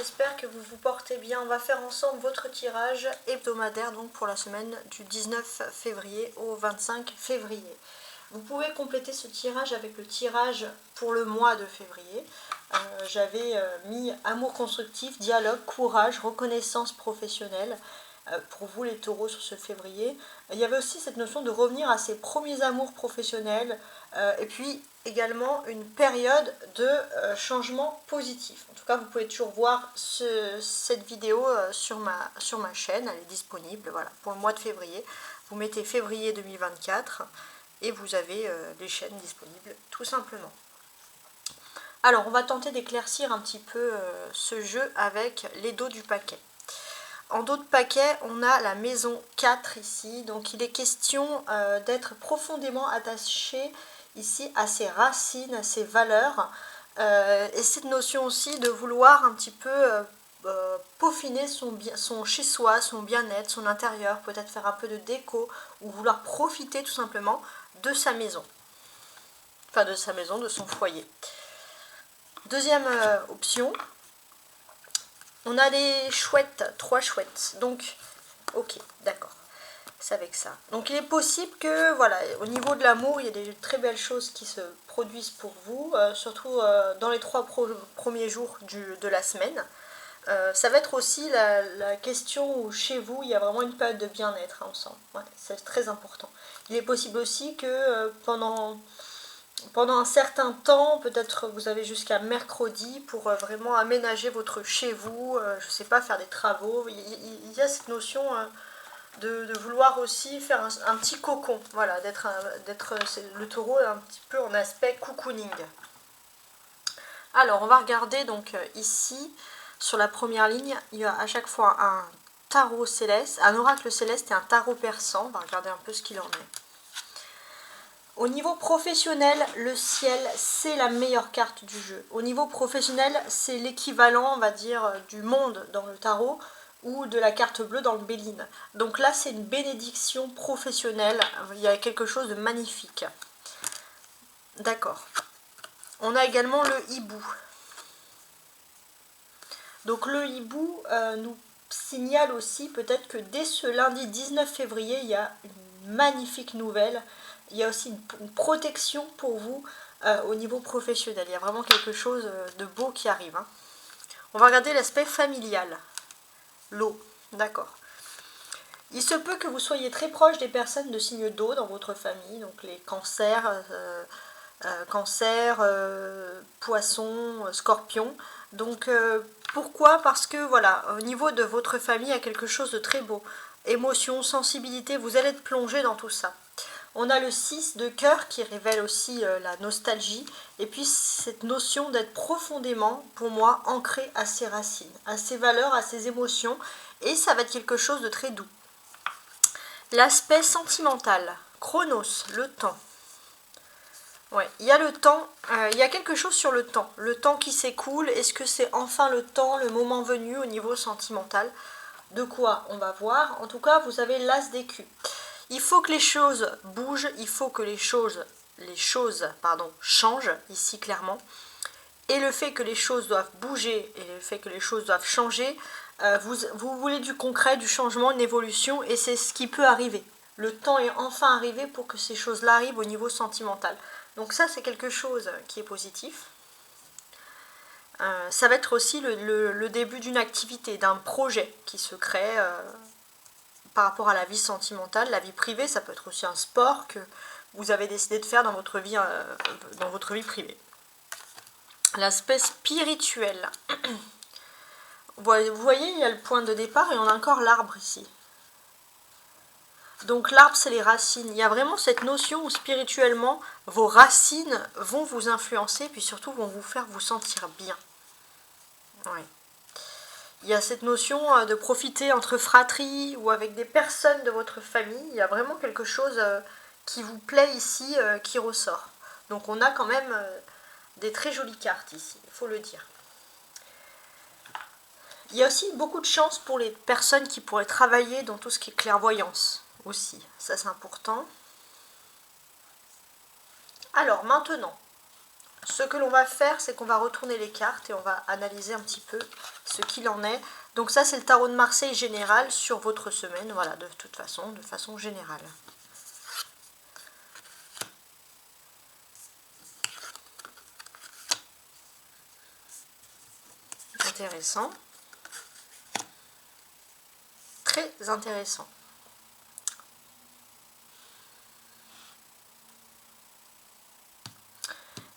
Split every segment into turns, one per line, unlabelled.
j'espère que vous vous portez bien. On va faire ensemble votre tirage hebdomadaire donc pour la semaine du 19 février au 25 février. Vous pouvez compléter ce tirage avec le tirage pour le mois de février. J'avais mis amour constructif, dialogue, courage, reconnaissance professionnelle pour vous les taureaux sur ce février. Il y avait aussi cette notion de revenir à ses premiers amours professionnels et puis également une période de changement positif. En tout cas, vous pouvez toujours voir cette vidéo sur ma chaîne, elle est disponible voilà, pour le mois de février. Vous mettez février 2024 et vous avez les chaînes disponibles tout simplement. Alors, on va tenter d'éclaircir un petit peu ce jeu avec les dos du paquet. En dos de paquet, on a la maison 4 ici, donc il est question d'être profondément attaché ici à ses racines, à ses valeurs, et cette notion aussi de vouloir un petit peu peaufiner son chez-soi, son bien-être, son intérieur, peut-être faire un peu de déco, ou vouloir profiter tout simplement de sa maison, enfin de sa maison, de son foyer. Deuxième option, on a les chouettes, 3 chouettes, donc ok, d'accord, c'est avec ça. Donc il est possible que, voilà, au niveau de l'amour, il y a des très belles choses qui se produisent pour vous, surtout dans les 3 premiers jours de la semaine. Ça va être aussi la question où chez vous, il y a vraiment une période de bien-être ensemble, ouais, c'est très important. Il est possible aussi que pendant un certain temps, peut-être vous avez jusqu'à mercredi pour vraiment aménager votre chez vous, je ne sais pas, faire des travaux. Il y a cette notion de vouloir aussi faire un petit cocon, voilà, le taureau est un petit peu en aspect cocooning. Alors, on va regarder donc ici, sur la première ligne, il y a à chaque fois un tarot céleste, un oracle céleste et un tarot persan. On va regarder un peu ce qu'il en est. Au niveau professionnel, le ciel, c'est la meilleure carte du jeu. Au niveau professionnel, c'est l'équivalent, on va dire, du monde dans le tarot ou de la carte bleue dans le Béline. Donc là, c'est une bénédiction professionnelle. Il y a quelque chose de magnifique. D'accord. On a également le hibou. Donc le hibou nous signale aussi peut-être que dès ce lundi 19 février, il y a une magnifique nouvelle. Il y a aussi une protection pour vous au niveau professionnel. Il y a vraiment quelque chose de beau qui arrive. Hein. On va regarder l'aspect familial. L'eau, d'accord. Il se peut que vous soyez très proche des personnes de signe d'eau dans votre famille, donc les cancers, poissons, scorpions. Donc pourquoi? Parce que voilà, au niveau de votre famille, il y a quelque chose de très beau. Émotion, sensibilité, vous allez être plongé dans tout ça. On a le 6 de cœur qui révèle aussi la nostalgie. Et puis cette notion d'être profondément, pour moi, ancré à ses racines, à ses valeurs, à ses émotions. Et ça va être quelque chose de très doux. L'aspect sentimental. Chronos, le temps. Ouais, il y a le temps, il y a quelque chose sur le temps qui s'écoule. Est-ce que c'est enfin le temps, le moment venu au niveau sentimental? De quoi on va voir. En tout cas, vous avez l'as d'écu. Il faut que les choses bougent, il faut que les choses changent, ici clairement. Et le fait que les choses doivent bouger et le fait que les choses doivent changer, vous voulez du concret, du changement, une évolution, et c'est ce qui peut arriver. Le temps est enfin arrivé pour que ces choses-là arrivent au niveau sentimental. Donc ça, c'est quelque chose qui est positif. Ça va être aussi le début d'une activité, d'un projet qui se crée par rapport à la vie sentimentale, la vie privée. Ça peut être aussi un sport que vous avez décidé de faire dans votre vie privée. L'aspect spirituel. Vous voyez, il y a le point de départ et on a encore l'arbre ici. Donc l'arbre, c'est les racines. Il y a vraiment cette notion où spirituellement, vos racines vont vous influencer, puis surtout vont vous faire vous sentir bien. Oui. Il y a cette notion de profiter entre fratries ou avec des personnes de votre famille. Il y a vraiment quelque chose qui vous plaît ici, qui ressort. Donc on a quand même des très jolies cartes ici, il faut le dire. Il y a aussi beaucoup de chance pour les personnes qui pourraient travailler dans tout ce qui est clairvoyance aussi. Ça, c'est important. Alors, maintenant, ce que l'on va faire, c'est qu'on va retourner les cartes et on va analyser un petit peu ce qu'il en est. Donc ça, c'est le tarot de Marseille général sur votre semaine, voilà, de toute façon, de façon générale. Intéressant. Très intéressant.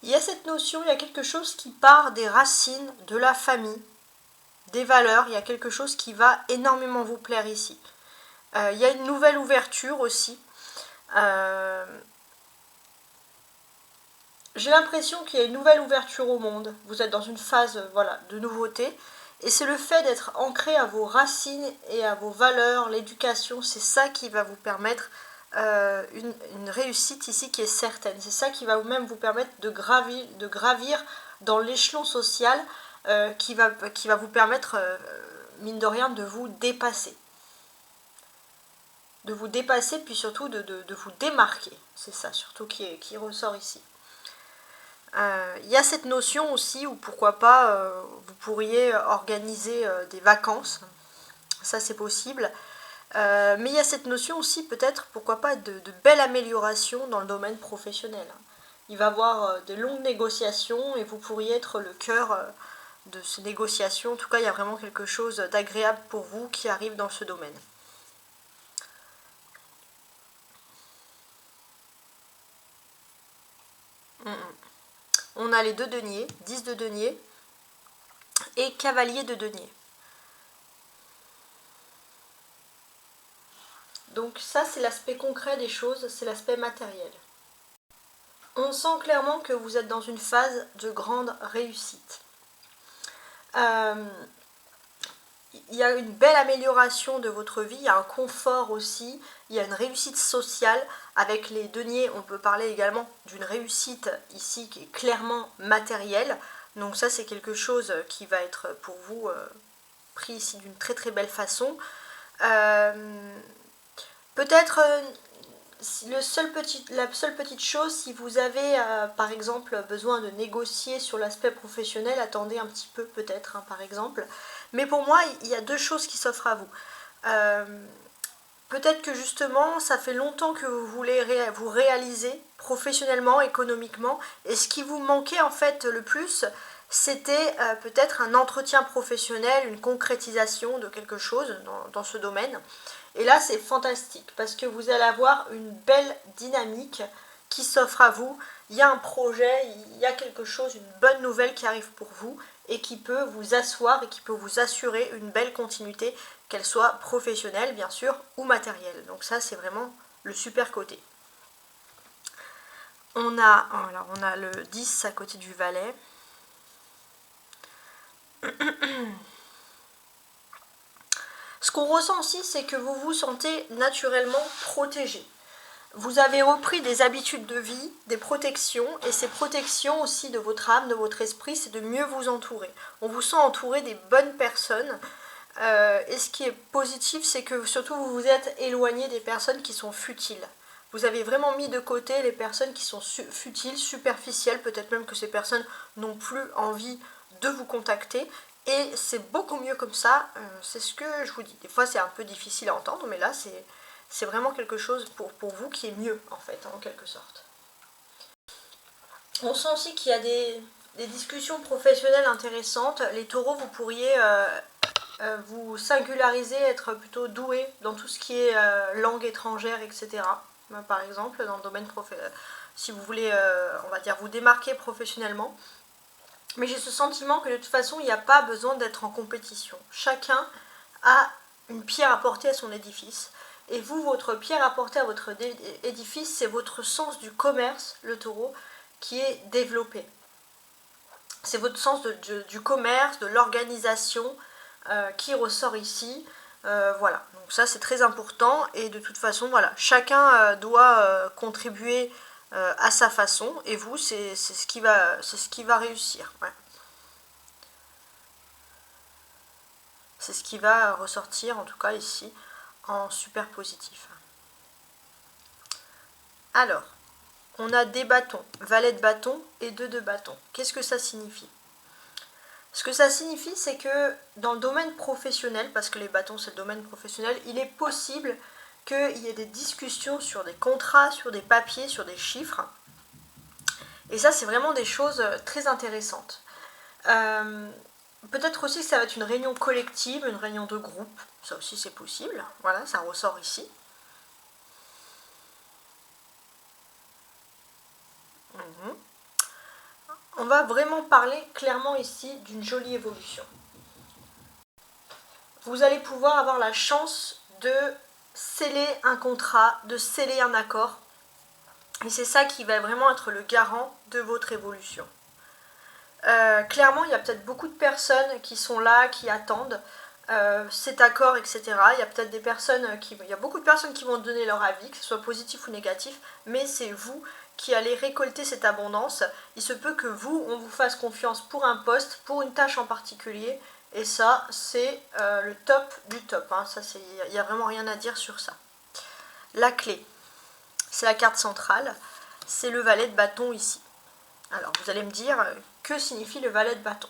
Il y a cette notion, il y a quelque chose qui part des racines de la famille, des valeurs, il y a quelque chose qui va énormément vous plaire ici. Il y a une nouvelle ouverture aussi. J'ai l'impression qu'il y a une nouvelle ouverture au monde. Vous êtes dans une phase voilà, de nouveauté. Et c'est le fait d'être ancré à vos racines et à vos valeurs, l'éducation, c'est ça qui va vous permettre une réussite ici qui est certaine. C'est ça qui va même vous permettre de gravir dans l'échelon social qui va vous permettre, mine de rien, de vous dépasser. De vous dépasser, puis surtout de vous démarquer. C'est ça surtout qui ressort ici. Il y a cette notion aussi où pourquoi pas vous pourriez organiser des vacances, ça c'est possible, mais il y a cette notion aussi peut-être pourquoi pas de belles améliorations dans le domaine professionnel. Il va y avoir de longues négociations et vous pourriez être le cœur de ces négociations. En tout cas, il y a vraiment quelque chose d'agréable pour vous qui arrive dans ce domaine. On a les 2 deniers, 10 de denier et cavalier de denier. Donc ça, c'est l'aspect concret des choses, c'est l'aspect matériel. On sent clairement que vous êtes dans une phase de grande réussite. Il y a une belle amélioration de votre vie, il y a un confort aussi, il y a une réussite sociale. Avec les deniers, on peut parler également d'une réussite ici qui est clairement matérielle. Donc ça, c'est quelque chose qui va être pour vous pris ici d'une très très belle façon. Peut-être la seule petite chose, si vous avez par exemple besoin de négocier sur l'aspect professionnel, attendez un petit peu peut-être par exemple. Mais pour moi, il y a 2 choses qui s'offrent à vous. Peut-être que justement, ça fait longtemps que vous voulez vous réaliser professionnellement, économiquement, et ce qui vous manquait en fait le plus, c'était peut-être un entretien professionnel, une concrétisation de quelque chose dans ce domaine. Et là, c'est fantastique parce que vous allez avoir une belle dynamique qui s'offre à vous. Il y a un projet, il y a quelque chose, une bonne nouvelle qui arrive pour vous et qui peut vous asseoir et qui peut vous assurer une belle continuité, qu'elle soit professionnelle bien sûr ou matérielle. Donc ça, c'est vraiment le super côté. On a le 10 à côté du valet. Ce qu'on ressent aussi, c'est que vous vous sentez naturellement protégé. Vous avez repris des habitudes de vie, des protections, et ces protections aussi de votre âme, de votre esprit, c'est de mieux vous entourer. On vous sent entouré des bonnes personnes, et ce qui est positif, c'est que surtout vous vous êtes éloigné des personnes qui sont futiles. Vous avez vraiment mis de côté les personnes qui sont futiles, superficielles, peut-être même que ces personnes n'ont plus envie de vous contacter, et c'est beaucoup mieux comme ça, c'est ce que je vous dis. Des fois c'est un peu difficile à entendre, mais là c'est vraiment quelque chose pour vous qui est mieux en fait, en quelque sorte. On sent aussi qu'il y a des discussions professionnelles intéressantes. Les taureaux, vous pourriez vous singulariser, être plutôt doué dans tout ce qui est langue étrangère, etc. Par exemple, dans le domaine si vous voulez, on va dire, vous démarquer professionnellement. Mais j'ai ce sentiment que de toute façon, il n'y a pas besoin d'être en compétition. Chacun a une pierre à porter à son édifice. Et vous, votre pierre à porter à votre édifice, c'est votre sens du commerce, le taureau, qui est développé. C'est votre sens du commerce, de l'organisation qui ressort ici. Voilà, donc ça c'est très important. Et de toute façon, voilà, chacun doit contribuer à sa façon. Et vous, c'est ce qui va réussir. Ouais. C'est ce qui va ressortir, en tout cas ici, en super positif. Alors, on a des bâtons, valet de bâton et 2 de bâton. Qu'est-ce que ça signifie? Ce que ça signifie, c'est que dans le domaine professionnel, parce que les bâtons c'est le domaine professionnel, il est possible qu'il y ait des discussions sur des contrats, sur des papiers, sur des chiffres. Et ça, c'est vraiment des choses très intéressantes. Peut-être aussi que ça va être une réunion collective, une réunion de groupe. Ça aussi, c'est possible. Voilà, ça ressort ici. On va vraiment parler clairement ici d'une jolie évolution. Vous allez pouvoir avoir la chance de sceller un contrat, de sceller un accord. Et c'est ça qui va vraiment être le garant de votre évolution. Clairement, il y a peut-être beaucoup de personnes qui sont là, qui attendent cet accord, etc. Il y a peut-être des personnes il y a beaucoup de personnes qui vont donner leur avis, que ce soit positif ou négatif, mais c'est vous qui allez récolter cette abondance. Il se peut que vous, on vous fasse confiance pour un poste, pour une tâche en particulier, et ça, c'est le top du top. Hein. Il n'y a vraiment rien à dire sur ça. La clé, c'est la carte centrale, c'est le valet de bâton ici. Alors, vous allez me dire, que signifie le valet de bâton?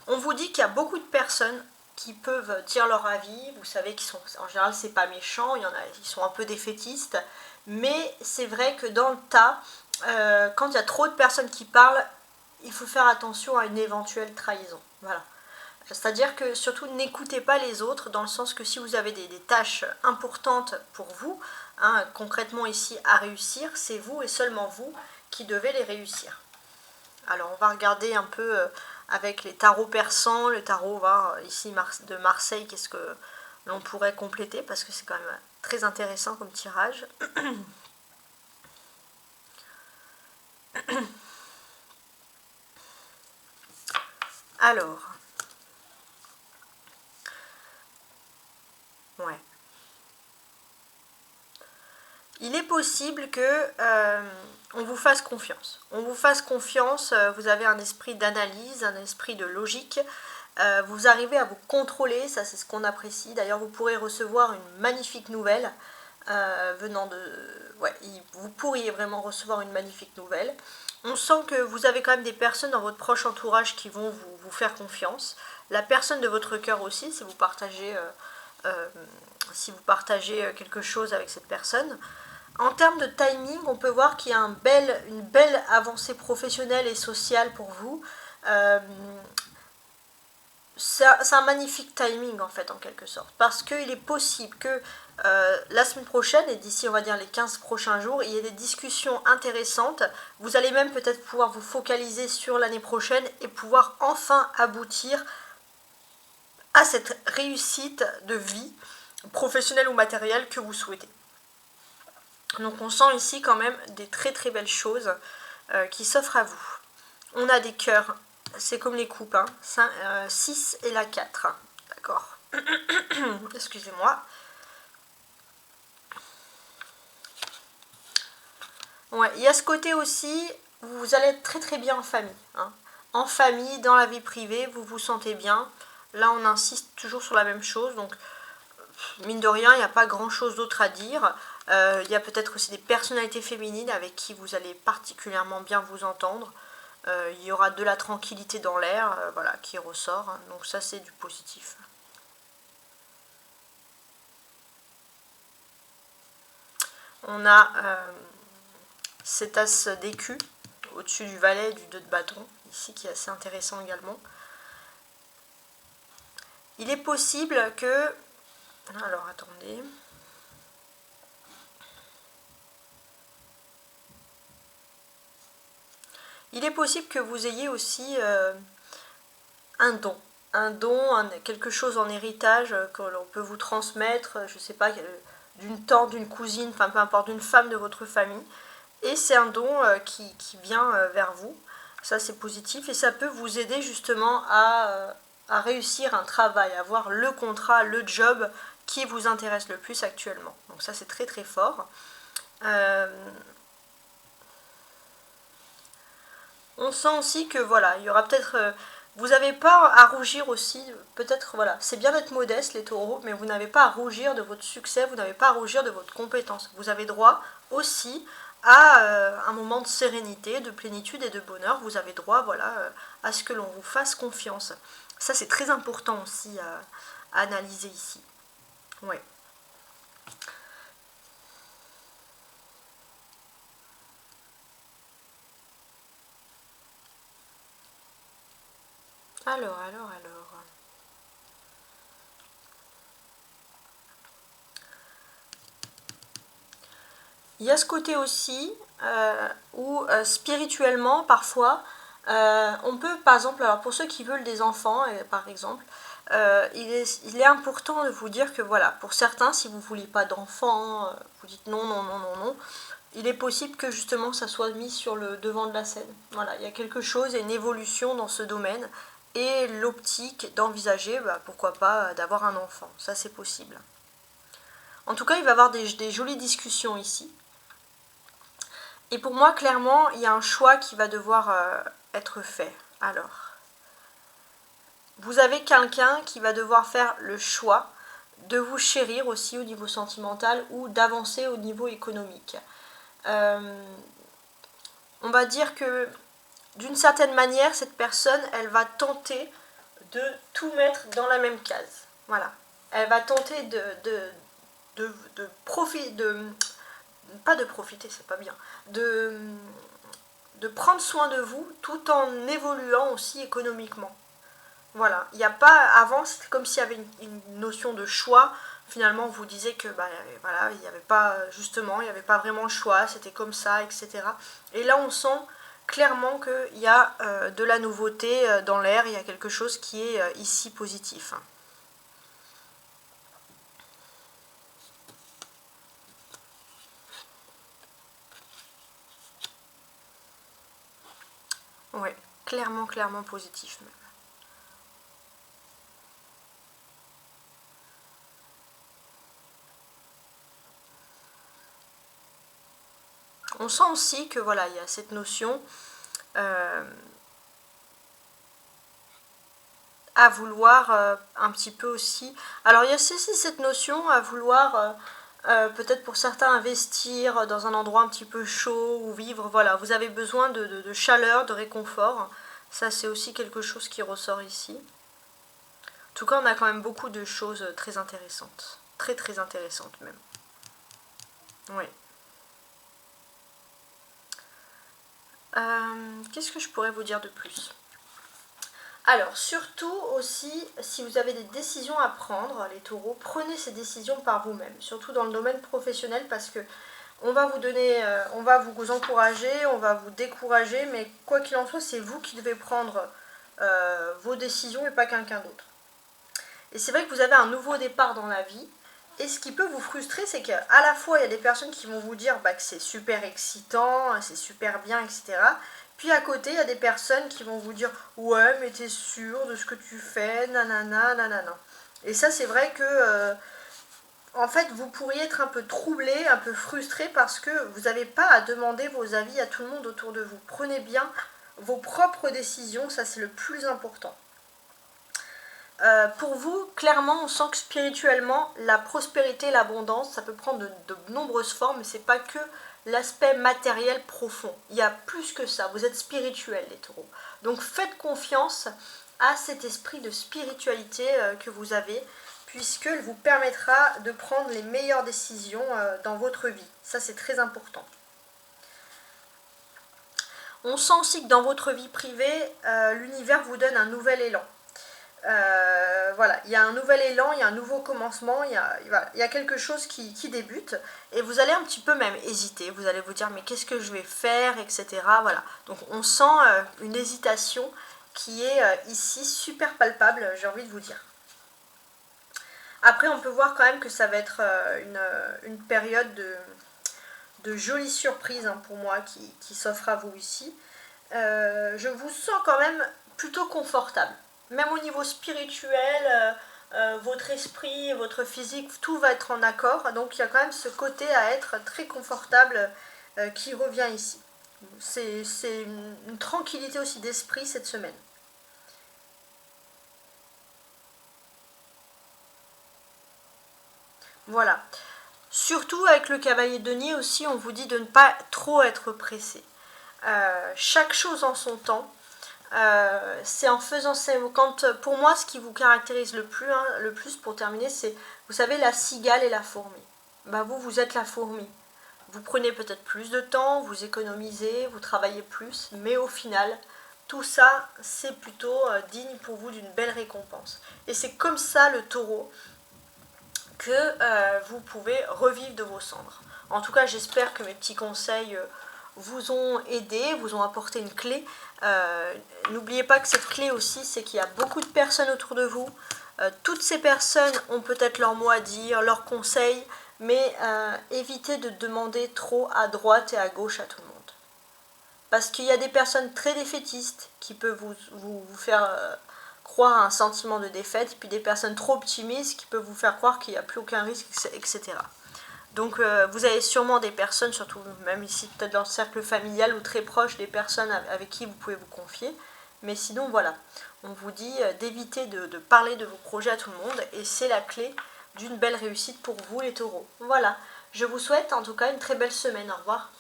On vous dit qu'il y a beaucoup de personnes qui peuvent dire leur avis. Vous savez qu'ils sont, en général, c'est pas méchant, il y en a, ils sont un peu défaitistes, mais c'est vrai que dans le tas, quand il y a trop de personnes qui parlent, il faut faire attention à une éventuelle trahison. Voilà. C'est-à-dire que surtout n'écoutez pas les autres, dans le sens que si vous avez des tâches importantes pour vous, hein, concrètement ici à réussir, c'est vous et seulement vous qui devez les réussir. Alors on va regarder un peu avec les tarots persans, le tarot ici de Marseille, qu'est-ce que l'on pourrait compléter, parce que c'est quand même très intéressant comme tirage. Alors, ouais. Il est possible que on vous fasse confiance. On vous fasse confiance, vous avez un esprit d'analyse, un esprit de logique, vous arrivez à vous contrôler, ça c'est ce qu'on apprécie. D'ailleurs, vous pourrez recevoir une magnifique nouvelle venant de... Ouais, vous pourriez vraiment recevoir une magnifique nouvelle. On sent que vous avez quand même des personnes dans votre proche entourage qui vont vous faire confiance. La personne de votre cœur aussi, si vous partagez quelque chose avec cette personne. En termes de timing, on peut voir qu'il y a une belle avancée professionnelle et sociale pour vous. C'est un magnifique timing en fait, en quelque sorte, parce qu'il est possible que la semaine prochaine, et d'ici on va dire les 15 prochains jours, il y ait des discussions intéressantes. Vous allez même peut-être pouvoir vous focaliser sur l'année prochaine et pouvoir enfin aboutir à cette réussite de vie, professionnelle ou matérielle, que vous souhaitez. Donc on sent ici quand même des très très belles choses qui s'offrent à vous. On a des cœurs, c'est comme les coupes, hein, 6 et la 4, d'accord. Excusez-moi. Ouais, il y a ce côté aussi, vous allez être très très bien en famille. Hein. En famille, dans la vie privée, vous vous sentez bien. Là on insiste toujours sur la même chose, donc mine de rien, il n'y a pas grand chose d'autre à dire. Il y a peut-être aussi des personnalités féminines avec qui vous allez particulièrement bien vous entendre. Il y aura de la tranquillité dans l'air, voilà, qui ressort. Hein. Donc ça, c'est du positif. On a cet as d'écu au-dessus du valet du 2 de bâton, ici, qui est assez intéressant également. Il est possible que... Alors, attendez... Il est possible que vous ayez aussi un don, quelque chose en héritage que l'on peut vous transmettre, je ne sais pas, d'une tante, d'une cousine, enfin peu importe, d'une femme de votre famille. Et c'est un don qui vient vers vous. Ça c'est positif et ça peut vous aider justement à réussir un travail, à avoir le contrat, le job qui vous intéresse le plus actuellement. Donc ça c'est très très fort. On sent aussi que voilà, il y aura peut-être... vous n'avez pas à rougir aussi, peut-être, voilà, c'est bien d'être modeste les taureaux, mais vous n'avez pas à rougir de votre succès, vous n'avez pas à rougir de votre compétence. Vous avez droit aussi à un moment de sérénité, de plénitude et de bonheur. Vous avez droit, voilà, à ce que l'on vous fasse confiance. Ça, c'est très important aussi à analyser ici. Ouais. Alors. Il y a ce côté aussi où spirituellement, parfois, on peut, par exemple, alors pour ceux qui veulent des enfants, par exemple, il est important de vous dire que voilà, pour certains, si vous ne voulez pas d'enfants, vous dites non, non, non, non, non, il est possible que justement ça soit mis sur le devant de la scène. Voilà, il y a quelque chose, il y a une évolution dans ce domaine et l'optique d'envisager, pourquoi pas, d'avoir un enfant. Ça, c'est possible. En tout cas, il va y avoir des jolies discussions ici. Et pour moi, clairement, il y a un choix qui va devoir être fait. Alors, vous avez quelqu'un qui va devoir faire le choix de vous chérir aussi au niveau sentimental ou d'avancer au niveau économique. On va dire que d'une certaine manière, cette personne, elle va tenter de tout mettre dans la même case. Voilà. Elle va tenter de profiter, pas de profiter, c'est pas bien, de prendre soin de vous tout en évoluant aussi économiquement. Voilà, il n'y a pas, avant c'était comme s'il y avait une notion de choix, finalement on vous disait que voilà, il n'y avait pas, justement, il n'y avait pas vraiment le choix, c'était comme ça, etc. Et là on sent clairement qu'il y a de la nouveauté dans l'air, il y a quelque chose qui est ici positif. Ouais, clairement, clairement positif même. On sent aussi que voilà, il y a cette notion à vouloir un petit peu aussi. Alors il y a aussi cette notion à vouloir peut-être pour certains investir dans un endroit un petit peu chaud ou vivre. Voilà, vous avez besoin de chaleur, de réconfort. Ça c'est aussi quelque chose qui ressort ici. En tout cas, on a quand même beaucoup de choses très intéressantes. Très très intéressantes même. Oui. Qu'est-ce que je pourrais vous dire de plus? Alors, surtout aussi, si vous avez des décisions à prendre, les taureaux, prenez ces décisions par vous-même, surtout dans le domaine professionnel, parce que on va vous donner, on va vous encourager, on va vous décourager, mais quoi qu'il en soit, c'est vous qui devez prendre vos décisions et pas quelqu'un d'autre. Et c'est vrai que vous avez un nouveau départ dans la vie, et ce qui peut vous frustrer, c'est qu'à la fois, il y a des personnes qui vont vous dire que c'est super excitant, c'est super bien, etc. Puis à côté, il y a des personnes qui vont vous dire « Ouais, mais t'es sûr de ce que tu fais, nanana, nanana. » Et ça, c'est vrai que, en fait, vous pourriez être un peu troublé, un peu frustré parce que vous n'avez pas à demander vos avis à tout le monde autour de vous. Prenez bien vos propres décisions, ça c'est le plus important. Pour vous, clairement, on sent que spirituellement, la prospérité, l'abondance, ça peut prendre de nombreuses formes, mais c'est pas que l'aspect matériel profond. Il y a plus que ça. Vous êtes spirituel, les taureaux. Donc faites confiance à cet esprit de spiritualité que vous avez, puisqu'il vous permettra de prendre les meilleures décisions dans votre vie. Ça, c'est très important. On sent aussi que dans votre vie privée, l'univers vous donne un nouvel élan. Voilà, il y a un nouvel élan, il y a un nouveau commencement, il y a quelque chose qui débute et vous allez un petit peu même hésiter, vous allez vous dire mais qu'est-ce que je vais faire, etc. Voilà, donc on sent une hésitation qui est ici super palpable, j'ai envie de vous dire. Après on peut voir quand même que ça va être une période de jolies surprises pour moi qui s'offre à vous ici. Je vous sens quand même plutôt confortable. Même au niveau spirituel, votre esprit, votre physique, tout va être en accord. Donc il y a quand même ce côté à être très confortable qui revient ici. C'est une tranquillité aussi d'esprit cette semaine. Voilà. Surtout avec le cavalier de denier aussi, on vous dit de ne pas trop être pressé. Chaque chose en son temps. C'est en faisant ça, pour moi ce qui vous caractérise le plus pour terminer, c'est, vous savez, la cigale et la fourmi. Bah vous êtes la fourmi. Vous prenez peut-être plus de temps, vous économisez, vous travaillez plus, mais au final, tout ça, c'est plutôt digne pour vous d'une belle récompense. Et c'est comme ça, le taureau, que vous pouvez revivre de vos cendres. En tout cas, j'espère que mes petits conseils vous ont aidé, vous ont apporté une clé. N'oubliez pas que cette clé aussi, c'est qu'il y a beaucoup de personnes autour de vous. Toutes ces personnes ont peut-être leur mot à dire, leurs conseils, mais évitez de demander trop à droite et à gauche à tout le monde. Parce qu'il y a des personnes très défaitistes qui peuvent vous faire croire à un sentiment de défaite, et puis des personnes trop optimistes qui peuvent vous faire croire qu'il n'y a plus aucun risque, etc. Donc vous avez sûrement des personnes, surtout même ici peut-être dans le cercle familial ou très proche, des personnes avec qui vous pouvez vous confier. Mais sinon voilà, on vous dit d'éviter de parler de vos projets à tout le monde, et c'est la clé d'une belle réussite pour vous les taureaux. Voilà, je vous souhaite en tout cas une très belle semaine, au revoir.